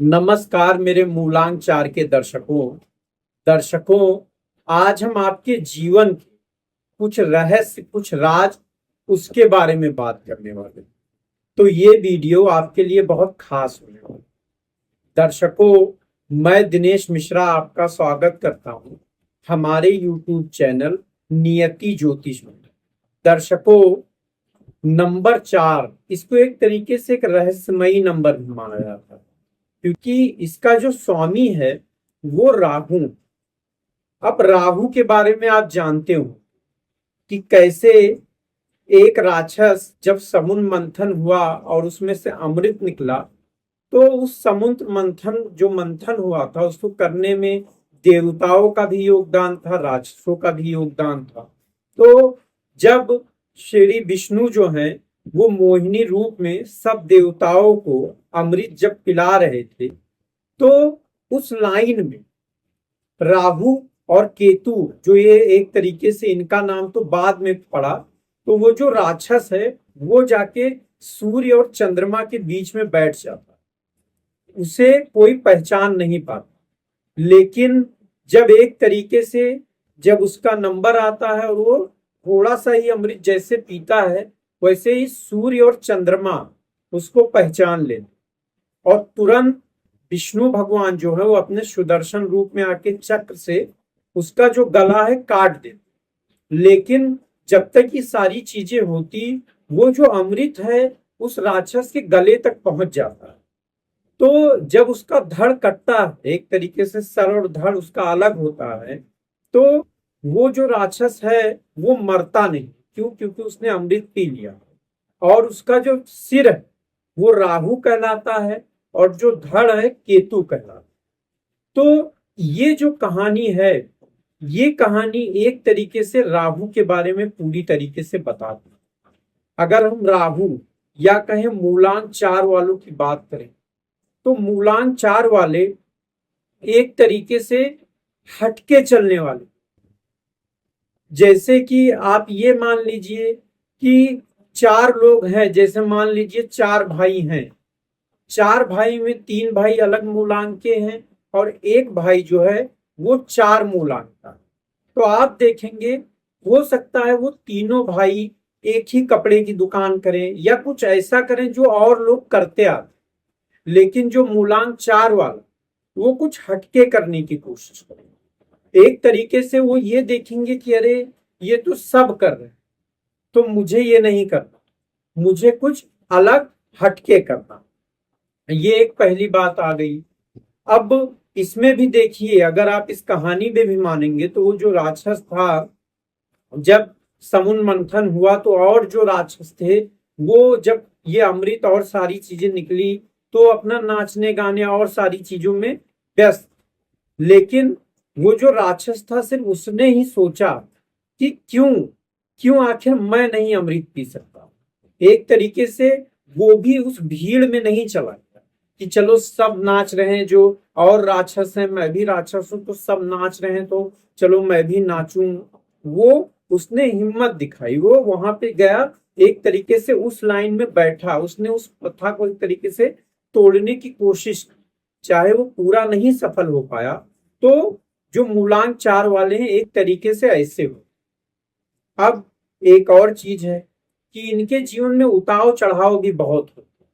नमस्कार मेरे मूलांक 4 के दर्शकों। आज हम आपके जीवन के कुछ रहस्य, कुछ राज, उसके बारे में बात करने वाले हैं। तो ये वीडियो आपके लिए बहुत खास होने वाला है। दर्शकों, मैं दिनेश मिश्रा आपका स्वागत करता हूं हमारे YouTube चैनल नियति ज्योतिष में। दर्शकों, नंबर 4 इसको एक तरीके से एक रहस्यमयी नंबर भी माना जाता है, क्योंकि इसका जो स्वामी है वो राहु। अब राहु के बारे में आप जानते हो कि कैसे एक राक्षस जब समुद्र मंथन हुआ और उसमें से अमृत निकला, तो उस समुद्र मंथन जो मंथन हुआ था उसको करने में देवताओं का भी योगदान था, राक्षसों का भी योगदान था। तो जब श्री विष्णु जो है वो मोहिनी रूप में सब देवताओं को अमृत जब पिला रहे थे, तो उस लाइन में राहु और केतु, जो ये एक तरीके से इनका नाम तो बाद में पड़ा, तो वो जो राक्षस है वो जाके सूर्य और चंद्रमा के बीच में बैठ जाता, उसे कोई पहचान नहीं पाता। लेकिन जब एक तरीके से जब उसका नंबर आता है और वो थोड़ा सा ही अमृत जैसे पीता है, वैसे ही सूर्य और चंद्रमा उसको पहचान लेते और तुरंत विष्णु भगवान जो है वो अपने सुदर्शन रूप में आके चक्र से उसका जो गला है काट देते। लेकिन जब तक ये सारी चीजें होती, वो जो अमृत है उस राक्षस के गले तक पहुंच जाता है। तो जब उसका धड़ कटता है, एक तरीके से सर और धड़ उसका अलग होता है, तो वो जो राक्षस है वो मरता नहीं। क्यों? क्योंकि उसने अमृत पी लिया और उसका जो सिर है वो राहु कहलाता है और जो धड़ है केतु कहलाता है। तो ये जो कहानी है, ये कहानी एक तरीके से राहु के बारे में पूरी तरीके से बताती है। अगर हम राहु या कहें मूलांक 4 वालों की बात करें, तो मूलांक 4 वाले एक तरीके से हटके चलने वाले, जैसे कि आप ये मान लीजिए कि 4 लोग हैं, जैसे मान लीजिए 4 भाई हैं, 4 भाई में 3 भाई अलग मूलांक के हैं और एक भाई जो है वो 4 मूलांक का। तो आप देखेंगे, हो सकता है वो तीनों भाई एक ही कपड़े की दुकान करें या कुछ ऐसा करें जो और लोग करते आते, लेकिन जो मूलांक 4 वाला वो कुछ हटके करने की कोशिश करें। एक तरीके से वो ये देखेंगे कि अरे ये तो सब कर रहे हैं, तो मुझे ये नहीं करना, मुझे कुछ अलग हटके करना। ये एक पहली बात आ गई। अब इसमें भी देखिए, अगर आप इस कहानी में भी मानेंगे, तो वो जो राक्षस था, जब समुद्र मंथन हुआ तो और जो राक्षस थे वो जब ये अमृत और सारी चीजें निकली तो अपना नाचने गाने और सारी चीजों में व्यस्त। लेकिन वो जो राक्षस था सिर्फ उसने ही सोचा कि क्यों क्यों आखिर मैं नहीं अमृत पी सकता। एक तरीके से वो भी उस भीड़ में नहीं चला गया कि चलो सब नाच रहे हैं, जो और राक्षस हैं, मैं भी राक्षस हूं, तो सब नाच रहे हैं तो चलो मैं भी नाचूं। वो उसने हिम्मत दिखाई, वो वहां पे गया, एक तरीके से उस लाइन में बैठा, उसने उस प्रथा को एक तरीके से तोड़ने की कोशिश की। चाहे वो पूरा नहीं सफल हो पाया, तो जो मूलांक 4 वाले हैं एक तरीके से ऐसे हो। अब एक और चीज है कि इनके जीवन में उतार चढ़ाव भी बहुत होते हैं।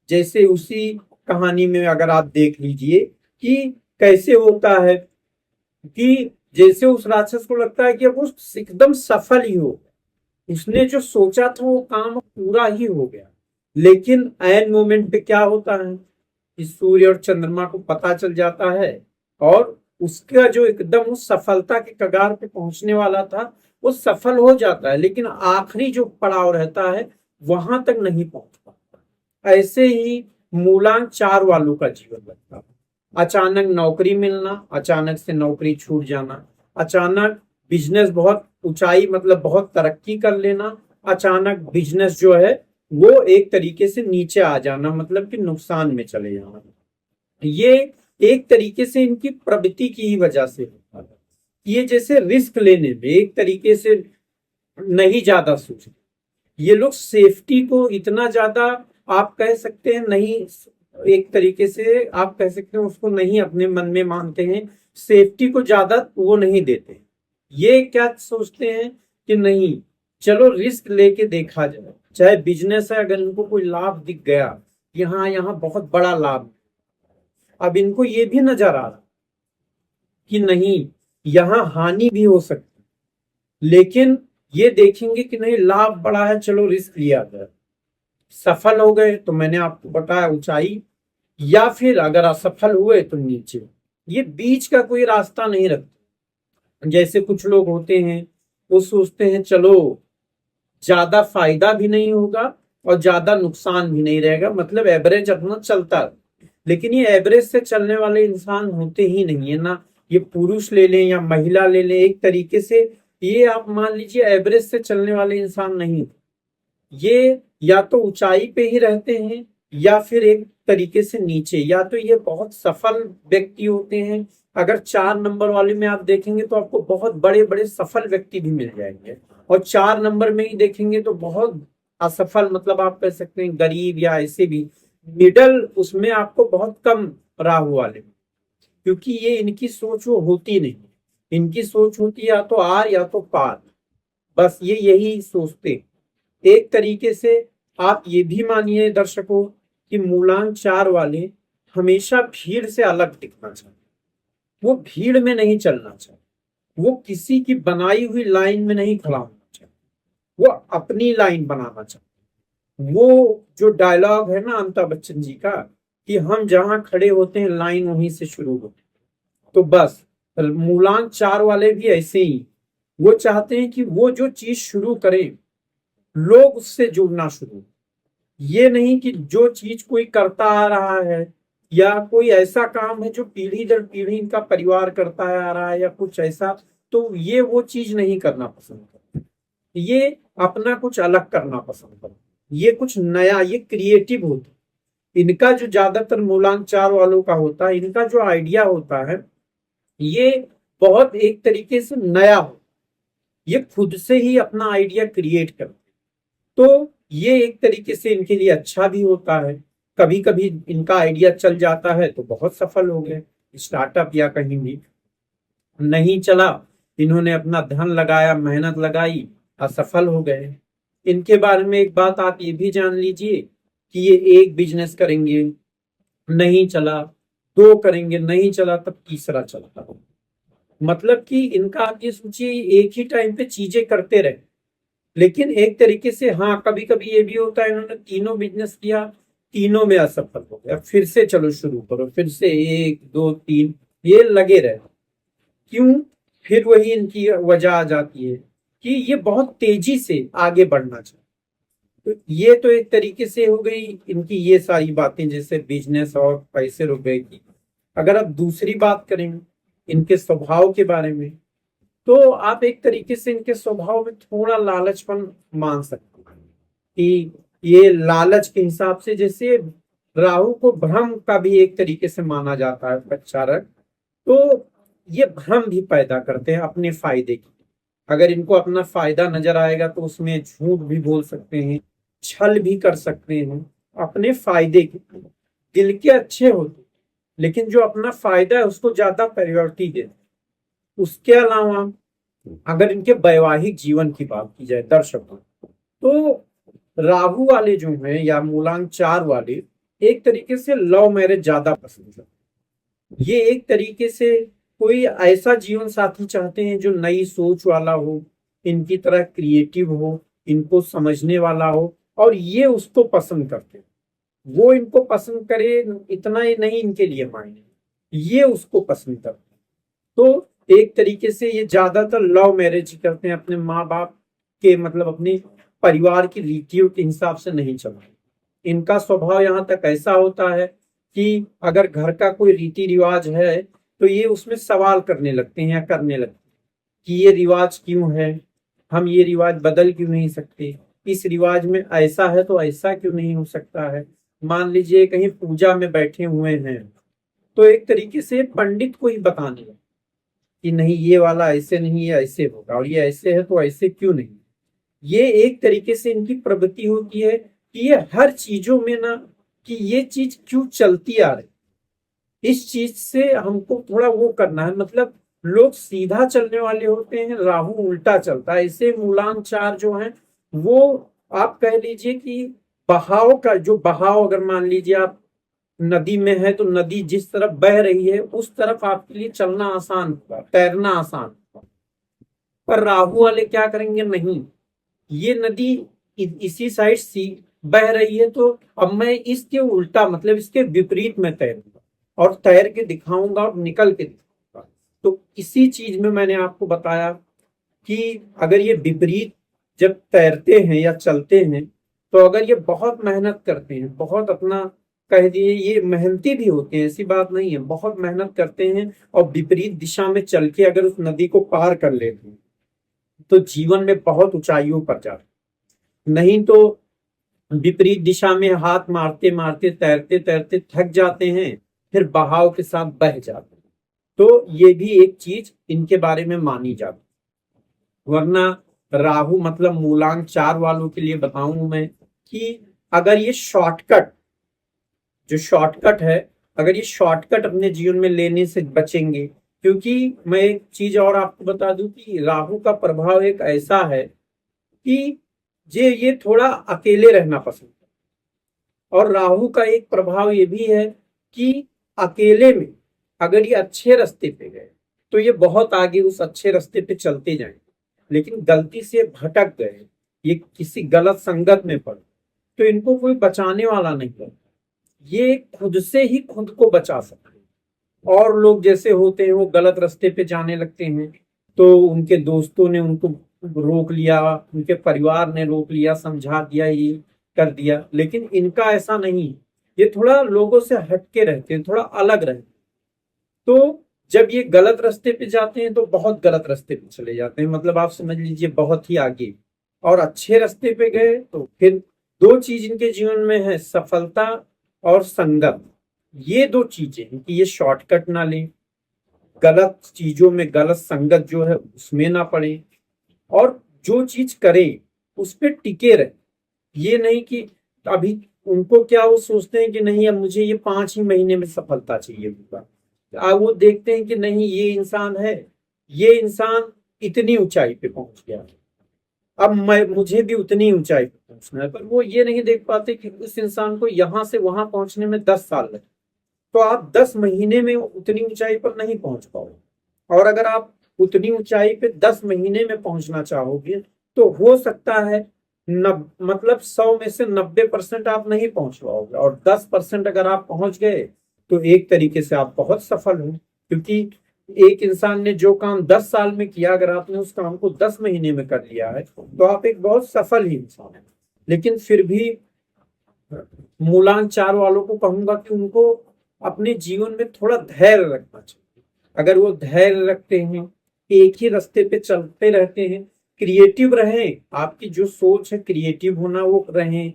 जैसे उसी कहानी में अगर आप देख लीजिए कि कैसे होता है कि जैसे उस राक्षस को लगता है कि अब वो एकदम सफल ही हो गया, उसने जो सोचा था वो काम पूरा ही हो गया। लेकिन ऐन मोमेंट पे क्या होता है कि सूर्य और चंद्रमा को पता चल जाता है और उसका जो एकदम उस सफलता के कगार पे पहुंचने वाला था वो सफल हो जाता है, लेकिन आखिरी जो पड़ाव रहता है वहां तक नहीं पहुंच पाता। ऐसे ही मूलांक 4 वालों का जीवन लगता है। अचानक नौकरी मिलना, अचानक से नौकरी छूट जाना, अचानक बिजनेस बहुत ऊंचाई मतलब बहुत तरक्की कर लेना, अचानक बिजनेस जो है वो एक तरीके से नीचे आ जाना, मतलब कि नुकसान में चले जाना। ये एक तरीके से इनकी प्रवृत्ति की ही वजह से होता है। ये जैसे रिस्क लेने में एक तरीके से नहीं ज्यादा सोचते, ये लोग सेफ्टी को इतना ज्यादा आप कह सकते हैं नहीं एक तरीके से आप कह सकते हैं उसको नहीं अपने मन में मानते हैं, सेफ्टी को ज्यादा वो नहीं देते। ये क्या सोचते हैं कि नहीं, चलो रिस्क लेके देखा जाए, चाहे बिजनेस है, अगर इनको कोई लाभ दिख गया कि हाँ यहाँ बहुत बड़ा लाभ, अब इनको ये भी नजर आ रहा कि नहीं यहाँ हानि भी हो सकती, लेकिन ये देखेंगे कि नहीं लाभ बड़ा है, चलो रिस्क लिया जाए, सफल हो गए तो मैंने आपको बताया ऊंचाई, या फिर अगर असफल हुए तो नीचे। ये बीच का कोई रास्ता नहीं रखते। जैसे कुछ लोग होते हैं वो सोचते हैं चलो ज्यादा फायदा भी नहीं होगा और ज्यादा नुकसान भी नहीं रहेगा, मतलब एवरेज अपना चलता है। लेकिन ये एवरेज से चलने वाले इंसान होते ही नहीं है ना, ये पुरुष ले लें या महिला ले लें, एक तरीके से ये आप मान लीजिए एवरेज से चलने वाले इंसान नहीं, ये या तो ऊंचाई पे ही रहते हैं या फिर एक तरीके से नीचे, या तो ये बहुत सफल व्यक्ति होते हैं। अगर 4 नंबर वाले में आप देखेंगे तो आपको बहुत बड़े बड़े सफल व्यक्ति भी मिल जाएंगे, और 4 नंबर में ही देखेंगे तो बहुत असफल, मतलब आप कह सकते हैं गरीब या ऐसे भी मिडल, उसमें आपको बहुत कम राहु वाले में। क्योंकि ये इनकी सोच वो होती नहीं, इनकी सोच होती है या तो आर या तो पार, बस ये यही सोचते। एक तरीके से आप ये भी मानिए दर्शकों कि मूलांक 4 वाले हमेशा भीड़ से अलग दिखना चाहिए, वो भीड़ में नहीं चलना चाहिए, वो किसी की बनाई हुई लाइन में नहीं खड़ा होना चाहिए, वो अपनी लाइन बनाना चाहिए। वो जो डायलॉग है ना अमिताभ बच्चन जी का कि हम जहां खड़े होते हैं लाइन वहीं से शुरू होती, तो बस मूलांक 4 वाले भी ऐसे ही, वो चाहते हैं कि वो जो चीज शुरू करें लोग उससे जुड़ना शुरू, ये नहीं कि जो चीज कोई करता आ रहा है या कोई ऐसा काम है जो पीढ़ी दर पीढ़ी इनका परिवार करता आ रहा है या कुछ ऐसा, तो ये वो चीज नहीं करना पसंद करते, ये अपना कुछ अलग करना पसंद करते, ये कुछ नया, ये क्रिएटिव होता है। इनका जो ज्यादातर मूलांक 4 वालों का होता है, इनका जो आइडिया होता है ये बहुत एक तरीके से नया हो, ये खुद से ही अपना आइडिया क्रिएट करते, तो ये एक तरीके से इनके लिए अच्छा भी होता है। कभी कभी इनका आइडिया चल जाता है तो बहुत सफल हो गए, स्टार्टअप या कहीं भी नहीं चला, इन्होंने अपना धन लगाया, मेहनत लगाई, असफल हो गए। इनके बारे में एक बात आप ये भी जान लीजिए कि ये एक बिजनेस करेंगे नहीं चला, दो करेंगे नहीं चला, तब तीसरा चलता, मतलब कि इनका आप ये सोचिए एक ही टाइम पे चीजें करते रहे। लेकिन एक तरीके से हाँ कभी कभी ये भी होता है इन्होंने तीनों बिजनेस किया, तीनों में असफल हो गया, फिर से चलो शुरू करो, फिर से 1 2 3, ये लगे रहे। क्यों? फिर वही इनकी वजह आ जाती है कि ये बहुत तेजी से आगे बढ़ना चाहिए। तो ये तो एक तरीके से हो गई इनकी ये सारी बातें, जैसे बिजनेस और पैसे रुपए की। अगर आप दूसरी बात करें इनके स्वभाव के बारे में, तो आप एक तरीके से इनके स्वभाव में थोड़ा लालचपन मान सकते हैं कि ये लालच के हिसाब से, जैसे राहु को भ्रम का भी एक तरीके से माना जाता है प्रचारक, तो ये भ्रम भी पैदा करते हैं अपने फायदे की। अगर इनको अपना फायदा नजर आएगा तो उसमें झूठ भी बोल सकते हैं, छल भी कर सकते हैं अपने फायदे के लिए। दिल के अच्छे होते, लेकिन जो अपना फायदा है उसको ज्यादा प्रायोरिटी देते। उसके अलावा अगर इनके वैवाहिक जीवन की बात की जाए दर्शकों, तो राहु वाले जो हैं या मूलांक 4 वाले एक तरीके से लव मैरिज ज्यादा पसंद है। ये एक तरीके से कोई ऐसा जीवन साथी चाहते हैं जो नई सोच वाला हो, इनकी तरह क्रिएटिव हो, इनको समझने वाला हो, और ये उसको पसंद करते हैं। वो इनको पसंद करे इतना ही नहीं इनके लिए मायने, ये उसको पसंद करते हैं। तो एक तरीके से ये ज्यादातर लव मैरिज करते हैं, अपने माँ बाप के मतलब अपने परिवार की रीतियों के हिसाब से नहीं चलते। इनका स्वभाव यहाँ तक ऐसा होता है कि अगर घर का कोई रीति रिवाज है तो ये उसमें सवाल करने लगते हैं या करने लगते हैं कि ये रिवाज क्यों है, हम ये रिवाज बदल क्यों नहीं सकते, इस रिवाज में ऐसा है तो ऐसा क्यों नहीं हो सकता है। मान लीजिए कहीं पूजा में बैठे हुए हैं तो एक तरीके से पंडित को ही बताने लगे कि नहीं ये वाला ऐसे नहीं है ऐसे होगा, और ये ऐसे है तो ऐसे क्यों नहीं। ये एक तरीके से इनकी प्रवृत्ति होती है कि ये हर चीजों में ना कि ये चीज क्यों चलती आ रही, इस चीज से हमको थोड़ा वो करना है। मतलब लोग सीधा चलने वाले होते हैं, राहु उल्टा चलता है। इसे मूलांक चार जो है वो आप कह लीजिए कि बहाव का जो बहाव, अगर मान लीजिए आप नदी में है तो नदी जिस तरफ बह रही है उस तरफ आपके लिए चलना आसान होगा, तैरना आसान होगा। पर राहु वाले क्या करेंगे, नहीं, ये नदी इसी साइड सी बह रही है तो अब मैं इसके उल्टा मतलब इसके विपरीत में तैरूंगा और तैर के दिखाऊंगा और निकल के दिखाऊंगा। तो इसी चीज में मैंने आपको बताया कि अगर ये विपरीत जब तैरते हैं या चलते हैं तो अगर ये बहुत मेहनत करते हैं, बहुत अपना कह दिए, ये मेहनती भी होते हैं, ऐसी बात नहीं है, बहुत मेहनत करते हैं और विपरीत दिशा में चल के अगर उस नदी को पार कर लेते हैं तो जीवन में बहुत ऊंचाइयों पर जाते हैं। नहीं तो विपरीत दिशा में हाथ मारते मारते तैरते तैरते थक जाते हैं, फिर बहाव के साथ बह जाते हैं। तो ये भी एक चीज इनके बारे में मानी जाती है। वरना राहु मतलब मूलांक चार वालों के लिए बताऊं मैं कि अगर ये शॉर्टकट, जो शॉर्टकट है, अगर ये शॉर्टकट अपने जीवन में लेने से बचेंगे, क्योंकि मैं एक चीज और आपको बता दूं कि राहु का प्रभाव एक ऐसा है कि ये थोड़ा अकेले रहना पसंद है। और राहु का एक प्रभाव ये भी है कि अकेले में अगर ये अच्छे रास्ते पे गए तो ये बहुत आगे उस अच्छे रास्ते पे चलते जाएंगे, लेकिन गलती से भटक गए, ये किसी गलत संगत में पड़े तो इनको कोई बचाने वाला नहीं है। ये खुद से ही खुद को बचा सकते हैं। और लोग जैसे होते हैं वो गलत रास्ते पे जाने लगते हैं तो उनके दोस्तों ने उनको रोक लिया, उनके परिवार ने रोक लिया, समझा दिया, ये कर दिया, लेकिन इनका ऐसा नहीं। ये थोड़ा लोगों से हटके रहते हैं, थोड़ा अलग रहते हैं। तो जब ये गलत रास्ते पे जाते हैं तो बहुत गलत रास्ते पे चले जाते हैं, मतलब आप समझ लीजिए बहुत ही आगे। और अच्छे रास्ते पे गए तो फिर दो चीज इनके जीवन में है, सफलता और संगत। ये दो चीजें हैं कि ये शॉर्टकट ना लें, गलत चीजों में गलत संगत जो है उसमें ना पड़े, और जो चीज करें उस पर टिके रहे। ये नहीं कि अभी उनको क्या, वो सोचते हैं कि नहीं अब मुझे ये 5 ही महीने में सफलता चाहिए होगा। अब वो देखते हैं कि नहीं ये इंसान है, ये इंसान इतनी ऊंचाई पे पहुंच गया, अब मैं मुझे भी उतनी ऊंचाई पे पहुंचना है। पर वो ये नहीं देख पाते कि उस इंसान को यहां से वहां पहुंचने में 10 साल लगे, तो आप 10 महीने में उतनी ऊंचाई पर नहीं पहुंच पाओगे। और अगर आप उतनी ऊंचाई पे 10 महीने में पहुंचना चाहोगे तो हो सकता है मतलब 100 में से 90% आप नहीं पहुंच पाओगे, और 10% अगर आप पहुंच गए तो एक तरीके से आप बहुत सफल हो। क्योंकि एक इंसान ने जो काम 10 साल में किया, अगर आपने उस काम को 10 महीने में कर लिया है तो आप एक बहुत सफल ही इंसान है। लेकिन फिर भी मूलांक चार वालों को कहूंगा कि उनको अपने जीवन में थोड़ा धैर्य रखना चाहिए। अगर वो धैर्य रखते हैं, एक ही रास्ते पे चलते रहते हैं, क्रिएटिव रहें, आपकी जो सोच है क्रिएटिव होना वो रहें।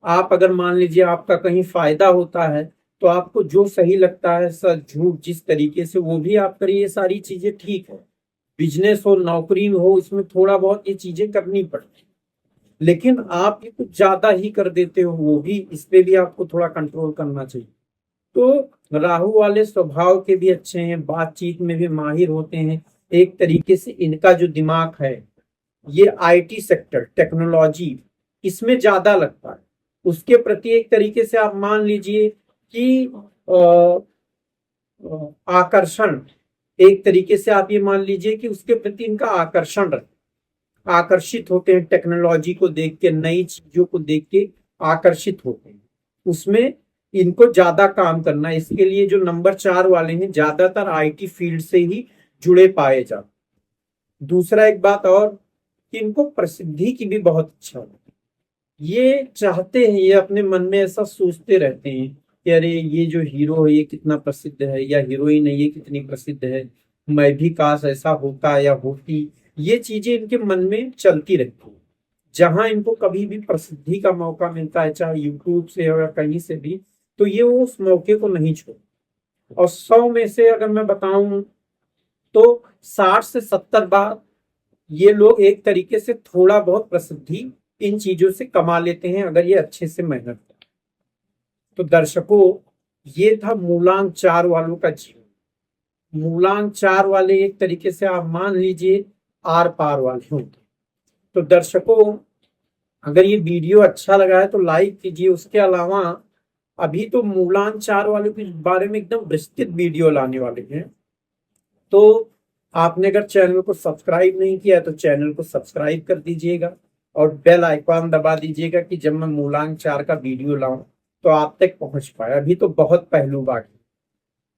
आप अगर मान लीजिए आपका कहीं फायदा होता है तो आपको जो सही लगता है, सच झूठ जिस तरीके से, वो भी आप करिए, ये सारी चीजें ठीक है। बिजनेस हो नौकरी हो इसमें थोड़ा बहुत ये चीजें करनी पड़ती है, लेकिन आप ये कुछ ज्यादा ही कर देते हो, वो भी, इस पे भी आपको थोड़ा कंट्रोल करना चाहिए। तो राहु वाले स्वभाव के भी अच्छे हैं, बातचीत में भी माहिर होते हैं। एक तरीके से इनका जो दिमाग है ये आईटी सेक्टर, टेक्नोलॉजी, इसमें ज्यादा लगता है। उसके प्रति एक तरीके से आप मान लीजिए कि आकर्षण, एक तरीके से आप ये मान लीजिए कि उसके प्रति इनका आकर्षण रहता, आकर्षित होते हैं टेक्नोलॉजी को देख के, नई चीजों को देख के आकर्षित होते हैं, उसमें इनको ज्यादा काम करना है। इसके लिए जो नंबर 4 वाले हैं ज्यादातर आईटी फील्ड से ही जुड़े पाए जाते। दूसरा एक बात और कि इनको प्रसिद्धि की भी बहुत इच्छा होती है। ये चाहते हैं, ये अपने मन में ऐसा सोचते रहते हैं कि अरे ये जो हीरो है ये कितना प्रसिद्ध है, या हीरोइन है ये कितनी प्रसिद्ध है, मैं भी काश ऐसा होता या होती। ये चीजें इनके मन में चलती रहती है। जहां इनको कभी भी प्रसिद्धि का मौका मिलता है, चाहे यूट्यूब से हो या कहीं से भी, तो ये वो उस मौके को नहीं छोड़। और 100 में से अगर मैं बताऊं तो 60 से 70 बार ये लोग एक तरीके से थोड़ा बहुत प्रसिद्धि इन चीजों से कमा लेते हैं, अगर ये अच्छे से मेहनत करें। तो दर्शकों, ये था मूलांक 4 वालों का जीवन। मूलांक 4 वाले एक तरीके से आप मान लीजिए आर पार वाले होंगे। तो दर्शकों, अगर ये वीडियो अच्छा लगा है तो लाइक कीजिए। उसके अलावा अभी तो मूलांक 4 वालों के बारे में एकदम विस्तृत वीडियो लाने वाले हैं। तो आपने अगर चैनल को सब्सक्राइब नहीं किया तो चैनल को सब्सक्राइब कर दीजिएगा और बेल आइकॉन दबा दीजिएगा कि जब मैं मूलांक 4 का वीडियो लाऊं तो आप तक पहुंच पाए। अभी तो बहुत पहलू बाकी,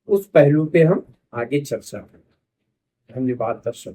उस पहलू पे हम आगे चर्चा करें। धन्यवाद दर्शकों।